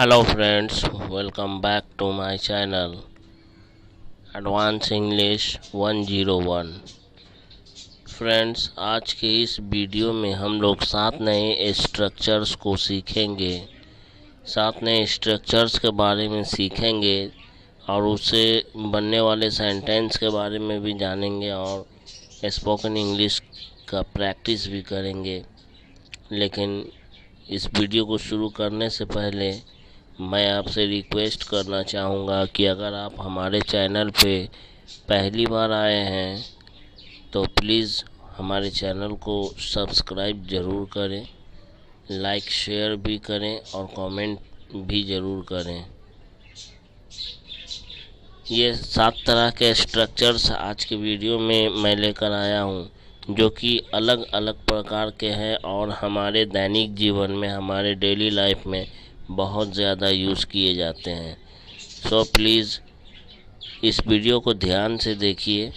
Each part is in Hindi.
Hello friends, welcome back to my channel Advanced English 101। Friends, आज के इस वीडियो में हम लोग 7 नए स्ट्रक्चर्स को सीखेंगे। 7 नए स्ट्रक्चर्स के बारे में सीखेंगे और उससे बनने वाले सेंटेंस के बारे में भी जानेंगे और स्पोकन इंग्लिश का प्रैक्टिस भी करेंगे। लेकिन इस वीडियो को शुरू करने से पहले मैं आपसे रिक्वेस्ट करना चाहूँगा कि अगर आप हमारे चैनल पे पहली बार आए हैं तो प्लीज़ हमारे चैनल को सब्सक्राइब ज़रूर करें, लाइक शेयर भी करें और कमेंट भी ज़रूर करें। ये 7 तरह के स्ट्रक्चर्स आज के वीडियो में मैं लेकर आया हूँ, जो कि अलग अलग प्रकार के हैं और हमारे दैनिक जीवन में, हमारे डेली लाइफ में बहुत ज़्यादा यूज़ किए जाते हैं। सो प्लीज़ इस वीडियो को ध्यान से देखिए,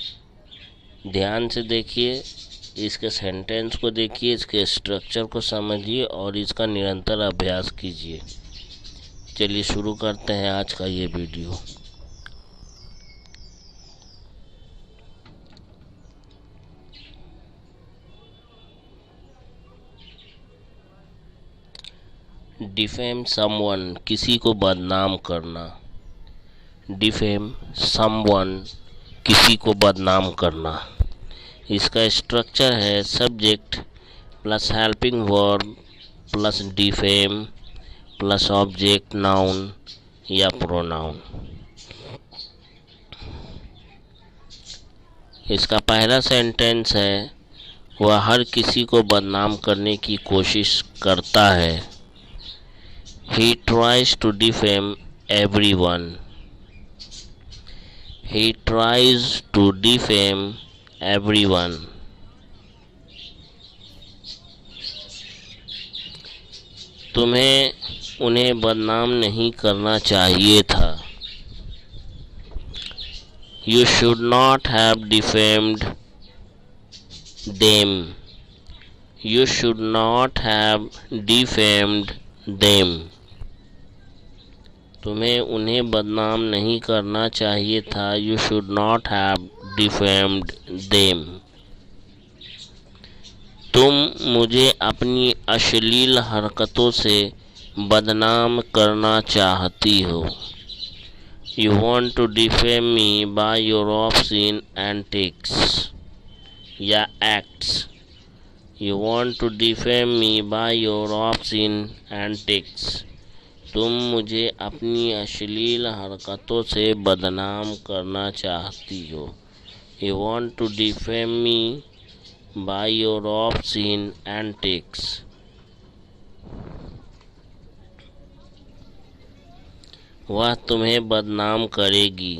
इसके सेंटेंस को देखिए, इसके स्ट्रक्चर को समझिए और इसका निरंतर अभ्यास कीजिए। चलिए शुरू करते हैं आज का ये वीडियो। डिफेम समवन, किसी को बदनाम करना। डिफेम समवन, किसी को बदनाम करना। इसका स्ट्रक्चर है subject plus helping verb plus defame plus object noun या प्रोनाउन। इसका पहला सेंटेंस है, वह हर किसी को बदनाम करने की कोशिश करता है। He tries to defame everyone. He tries to defame everyone. तुम्हें उन्हें बदनाम नहीं करना चाहिए था। You should not have defamed them. You should not have defamed them. तुम्हें उन्हें बदनाम नहीं करना चाहिए था। You should not have defamed them. तुम मुझे अपनी अश्लील हरकतों से बदनाम करना चाहती हो। You want to defame me by your obscene antics या acts. You want to defame me by your obscene antics. तुम मुझे अपनी अश्लील हरकतों से बदनाम करना चाहती हो। You want to defame me by your obscene antics. वह तुम्हें बदनाम करेगी।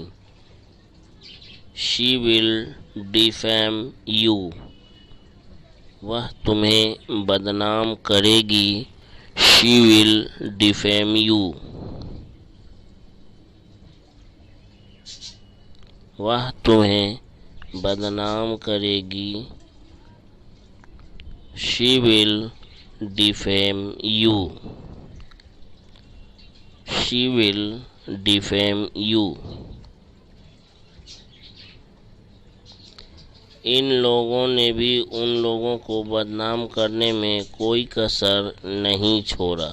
She will defame you. वह तुम्हें बदनाम करेगी। She will defame you. वह तुम्हें बदनाम करेगी। She will defame you. She will defame you. इन लोगों ने भी उन लोगों को बदनाम करने में कोई कसर नहीं छोड़ा।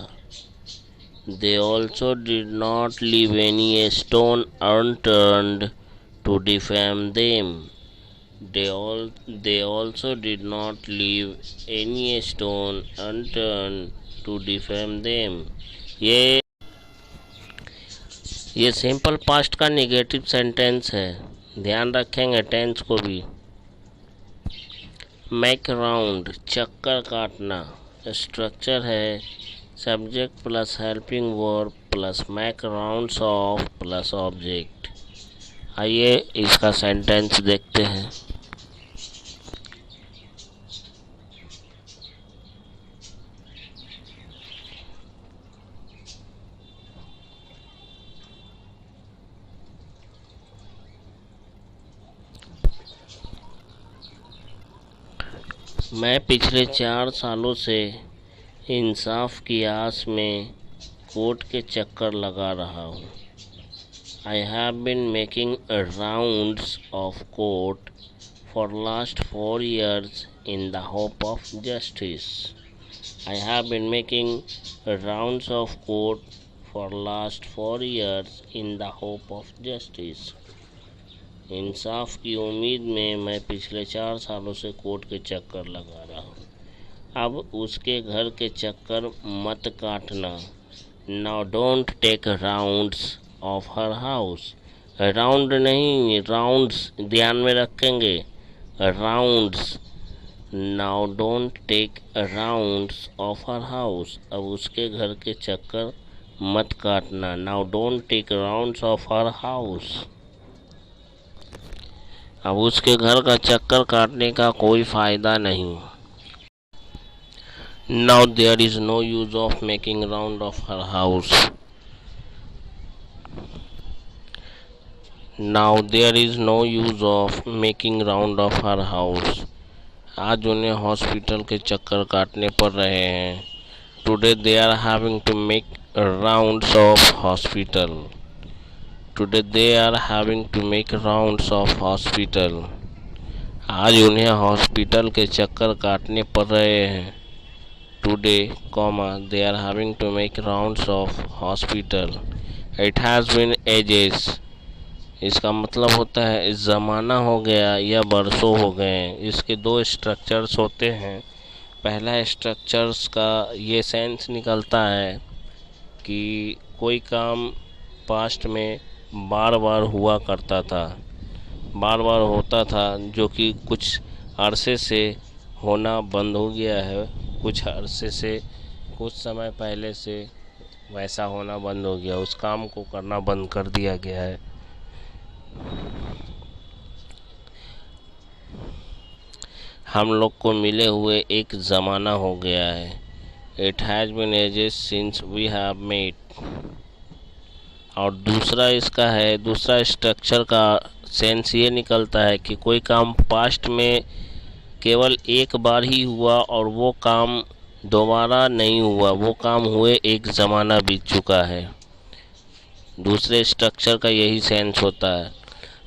They also did not leave any stone unturned to defame them. They also did not leave any stone unturned to defame them. ये सिंपल पास्ट का नेगेटिव सेंटेंस है, ध्यान रखेंगे टेंस को भी। मेक राउंड, चक्कर काटना। स्ट्रक्चर है subject plus helping verb plus make rounds of plus object. आइए इसका सेंटेंस देखते हैं। मैं पिछले 4 सालों से इंसाफ की आस में कोर्ट के चक्कर लगा रहा हूँ। I have been making rounds of court for last 4 years in the hope of justice. I have been making rounds of court for last 4 years in the hope of justice. इंसाफ की उम्मीद में मैं पिछले 4 सालों से कोर्ट के चक्कर लगा रहा हूँ। अब उसके घर के चक्कर मत काटना। Now don't take rounds of her house. Round नहीं, राउंड्स ध्यान में रखेंगे, rounds. Now don't take rounds of her house. अब उसके घर के चक्कर मत काटना। Now don't take rounds of her house. अब उसके घर का चक्कर काटने का कोई फायदा नहीं। Now there is no use of making round of her house. Now there is no use of making round of her house. आज उन्हें हॉस्पिटल के चक्कर काटने पड़ रहे हैं। Today they are having to make rounds of hospital. Today they are having to make rounds of hospital. आज उन्हें हॉस्पिटल के चक्कर काटने पड़ रहे हैं। Today, they are having to make rounds of hospital. It has been ages. इसका मतलब होता है ज़माना हो गया या बरसों हो गए। इसके 2 स्ट्रक्चर्स होते हैं। पहला स्ट्रक्चर्स का ये सेंस निकलता है कि कोई काम पास्ट में बार बार हुआ करता था, बार बार होता था, जो कि कुछ अरसे से होना बंद हो गया है। कुछ अरसे से, कुछ समय पहले से वैसा होना बंद हो गया, उस काम को करना बंद कर दिया गया है। हम लोग को मिले हुए एक ज़माना हो गया है। It has been ages since we have met. और दूसरा इसका है, दूसरा स्ट्रक्चर का सेंस ये निकलता है कि कोई काम पास्ट में केवल एक बार ही हुआ और वो काम दोबारा नहीं हुआ, वो काम हुए एक ज़माना बीत चुका है। दूसरे स्ट्रक्चर का यही सेंस होता है।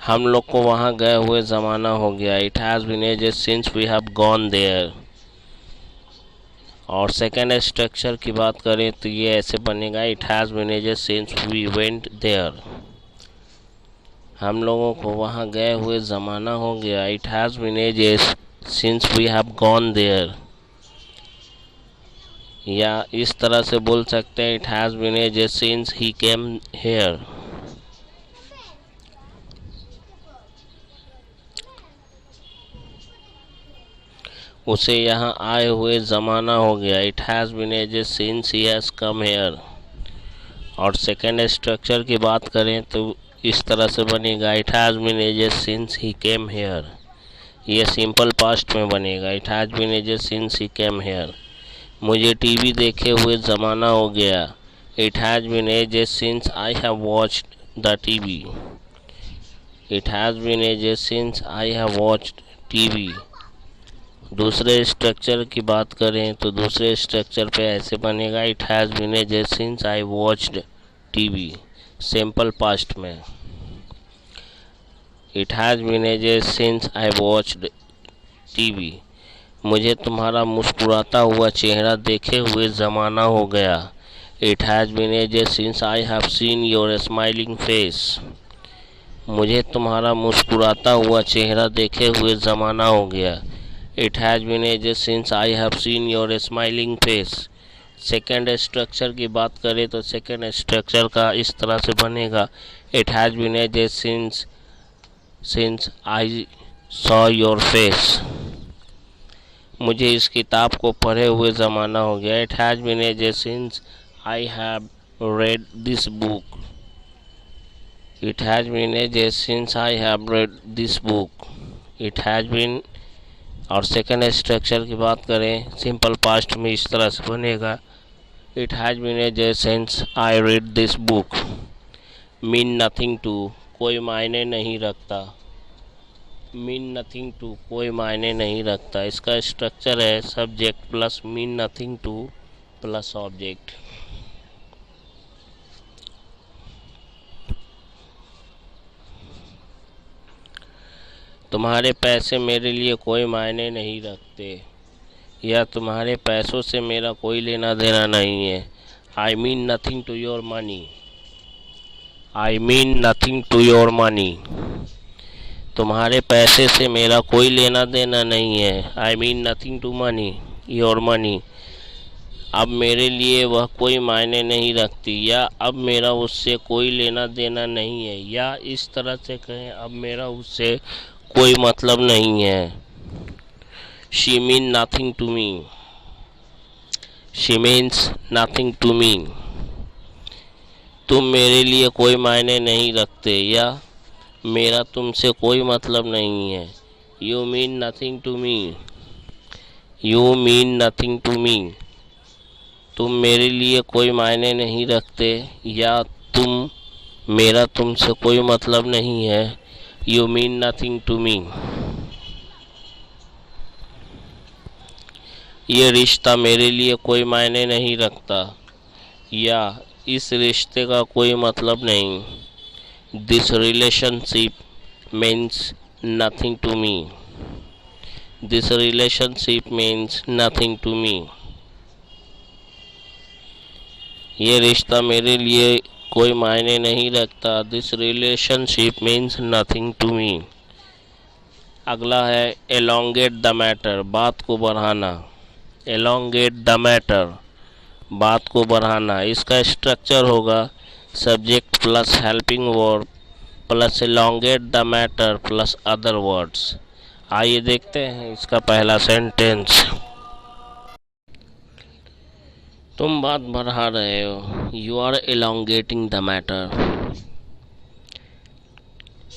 हम लोग को वहाँ गए हुए ज़माना हो गया। It has been ages since we have gone there. और सेकेंड स्ट्रक्चर की बात करें तो ये ऐसे बनेगा, It has been ages since we went there. हम लोगों को वहाँ गए हुए ज़माना हो गया। It has been ages since we have gone there. या इस तरह से बोल सकते हैं, It has been ages since he came here. उसे यहाँ आए हुए ज़माना हो गया। It has been ages since he has come here. और सेकेंड स्ट्रक्चर की बात करें तो इस तरह से बनेगा, It has been ages since he came here. ये सिंपल पास्ट में बनेगा, It has been ages since he came here. मुझे टीवी देखे हुए ज़माना हो गया। It has been ages since I have watched the TV. It has been ages since I have watched TV. दूसरे स्ट्रक्चर की बात करें तो दूसरे स्ट्रक्चर पे ऐसे बनेगा, It has been ages since I watched TV. Simple past में, It has been ages since I watched TV. मुझे तुम्हारा मुस्कुराता हुआ चेहरा देखे हुए ज़माना हो गया। It has been ages since I have seen your smiling face. मुझे तुम्हारा मुस्कुराता हुआ चेहरा देखे हुए ज़माना हो गया। It has been ages since I have seen your smiling face. Second structure की बात करें तो सेकेंड स्ट्रक्चर का इस तरह से बनेगा, It has been ages since I saw your face. मुझे इस किताब को पढ़े हुए ज़माना हो गया। It has been ages since I have read this book. It has been ages since I have read this book. It has been, और सेकेंड स्ट्रक्चर की बात करें सिंपल पास्ट में इस तरह से बनेगा, It has been ages since I read this book. Mean nothing to, कोई मायने नहीं रखता। Mean nothing to, कोई मायने नहीं रखता। इसका स्ट्रक्चर है subject plus mean nothing to plus object. तुम्हारे पैसे मेरे लिए कोई मायने नहीं रखते, या तुम्हारे पैसों से मेरा कोई लेना देना नहीं है। I mean nothing to your money. I mean nothing to your money. तुम्हारे पैसे से मेरा कोई लेना देना नहीं है। I mean nothing to money, your money. अब मेरे लिए वह कोई मायने नहीं रखती, या अब मेरा उससे कोई लेना देना नहीं है, या इस तरह से कहें, अब मेरा उससे कोई मतलब नहीं है। She mean nothing to me. She means nothing to me. तुम मेरे लिए कोई मायने नहीं रखते, या मेरा तुमसे कोई मतलब नहीं है। You mean nothing to me. You mean nothing to me. तुम मेरे लिए कोई मायने नहीं रखते, या मेरा तुमसे कोई मतलब नहीं है। You mean nothing to me. ये रिश्ता मेरे लिए कोई मायने नहीं रखता, या इस रिश्ते का कोई मतलब नहीं। This relationship means nothing to me. This relationship means nothing to me. ये रिश्ता मेरे लिए कोई मायने नहीं रखता। This relationship means nothing to me. अगला है एलोंगेट द मैटर, बात को बढ़ाना। एलोंगेट द मैटर, बात को बढ़ाना। इसका स्ट्रक्चर होगा subject plus helping verb plus elongate the matter plus other words. आइए देखते हैं इसका पहला सेंटेंस। तुम बात बढ़ा रहे हो। You are elongating the matter.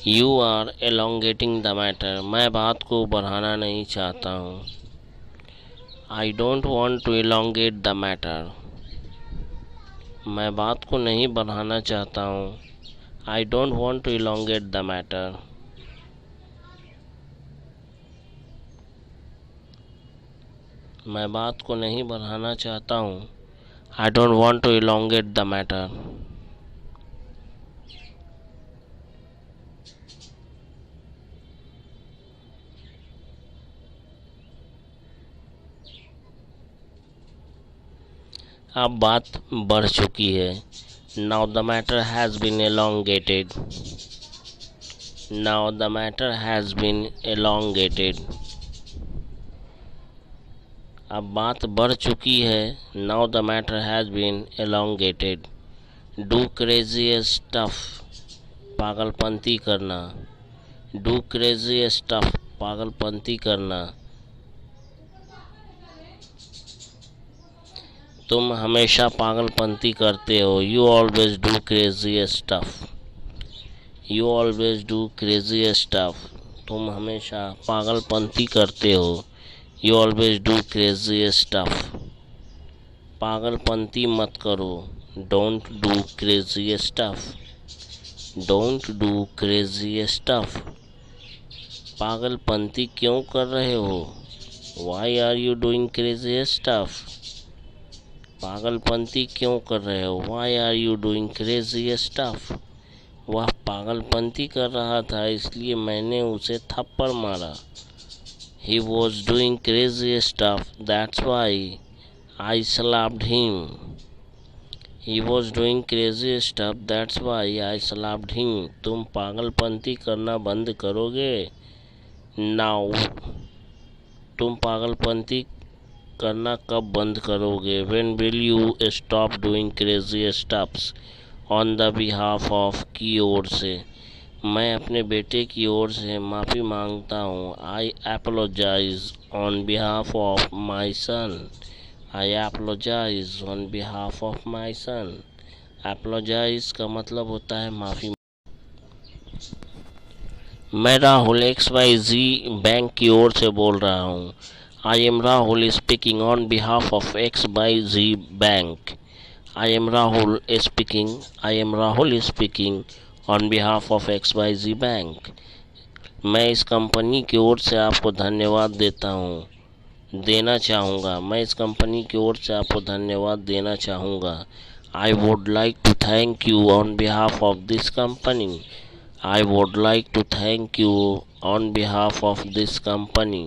You are elongating the matter. मैं बात को बढ़ाना नहीं चाहता हूँ। I don't want to elongate the matter. मैं बात को नहीं बढ़ाना चाहता हूँ। I don't want to elongate the matter. मैं बात को नहीं बढ़ाना चाहता हूँ। I don't want to elongate the matter. अब बात बढ़ चुकी है। Now the matter has been elongated. Now the matter has been elongated. अब बात बढ़ चुकी है। Now the matter has been elongated. Do crazy stuff, पागलपंती करना। डू क्रेजी स्टफ, पागलपंती करना। तुम हमेशा पागलपंती करते हो। You always do crazy stuff. You always do crazy stuff. तुम हमेशा पागलपंती करते हो। You always do crazy stuff. पागलपंती मत करो। Don't do crazy stuff. Don't do crazy stuff. पागलपंती क्यों कर रहे हो? Why are you doing crazy stuff? पागलपंती क्यों कर रहे हो? Why are you doing crazy stuff? वह पागलपंती कर रहा था, इसलिए मैंने उसे थप्पड़ मारा। He was doing crazy stuff, that's why I slapped him. He was doing crazy stuff, that's why I slapped him. तुम पागलपंती करना बंद करोगे? Now. तुम पागलपंती करना कब बंद करोगे? When will you stop doing crazy stuffs? On the behalf of की ओर से। मैं अपने बेटे की ओर से माफ़ी मांगता हूँ। I apologise on behalf of my son. I apologise on behalf of my son. Apologise का मतलब होता है माफ़ी। मैं राहुल XYZ बैंक की ओर से बोल रहा हूँ। I am Rahul speaking on behalf of XYZ bank. I am Rahul speaking. I am Rahul speaking on behalf of XYZ bank. मैं इस कंपनी की ओर से आपको धन्यवाद देना चाहूँगा। मैं इस कंपनी की ओर से आपको धन्यवाद देना चाहूँगा। I would like to thank you on behalf of this company. I would like to thank you on behalf of this company.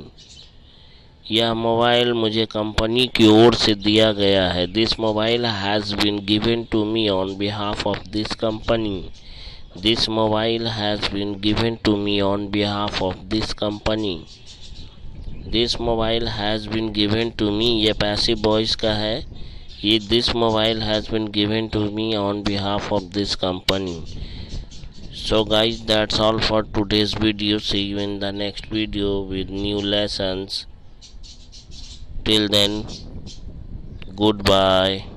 यह मोबाइल मुझे कंपनी की ओर से दिया गया है. This mobile has been given to me on behalf of this company. This mobile has been given to me on behalf of this company. This mobile has been given to me, ये पैसिव वॉइस का है. ये this mobile has been given to me on behalf of this company. So guys, that's all for today's video. See you in the next video with new lessons. Till then, goodbye.